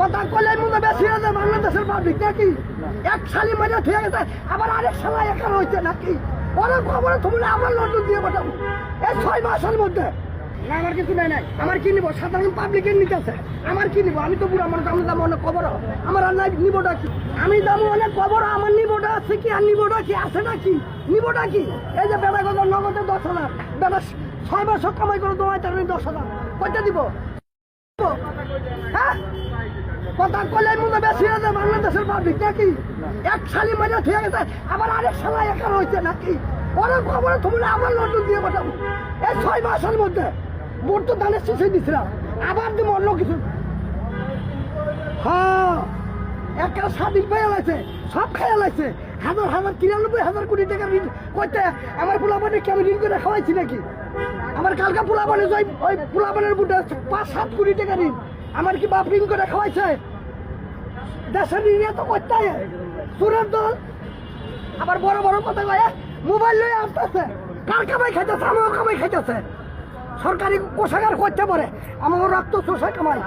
কথা কইলে মনে বেশি হয়ে যায় বাংলাদেশের পাবলিক নাকি? এক সালি মজা ঠিক গেছে, আবার আরেক সালা একা রয়েছে নাকি? অনেক খবরে তুমি আমার লন্ডন দিয়ে পাঠাবো এই 6 মাসের মধ্যে। না আমার কিছু নাই নাই, আমার কি নিবো? সাধারণ পাবলিকের নিতে আছে, আমার কি নিবো? আমি তো পুরো আমার দাম অনেক খবর, আমার আর নাই নিবোটা কি? আমি দাম অনেক খবর, আমার নিবোটা আছে কি? আর নিবোটা কি আছে নাকি? নিবোটা কি? এই যে বেড়া কথা নগদে 10,000, বেড়া 6 মাস কামাই করে তোমায় তার 10,000 কয়টা দিব? হ্যাঁ কথা কইলে মনে বেশি হয়ে যায় বাংলাদেশের পাবলিক নাকি? এক সালি মজা ঠিক গেছে, আবার আরেক সালা একা রয়েছে নাকি? অনেক খবরে তুমি আমার লন্ডন দিয়ে পাঠাবো এই 6 মাসের মধ্যে। ভোট তো ধানের শেষে দিছিলাম, আবার দিব অন্য কিছু। হ্যাঁ একটা স্বাধীন পেয়ে লাগছে, সব খেয়ে লাগছে, 93,000 কোটি টাকা ঋণ করতে। আমার পোলাপানে কি আমি ঋণ করে খাওয়াইছি নাকি? আমার কালকা পোলাপানে ওই পোলাপানের বুটে 5-7 কোটি টাকা ঋণ, আমার কি বাপ ঋণ করে খাওয়াইছে? দেশের ঋণ এত করতে সুরের দল আবার বড় বড় কথা কয়ে মোবাইল লয়ে আসতেছে। কার কামাই খাইতেছে? আমার কামাই খাইতেছে। সরকারি কোষাগার করতে পারে, আমার রক্ত চোষে কামাই।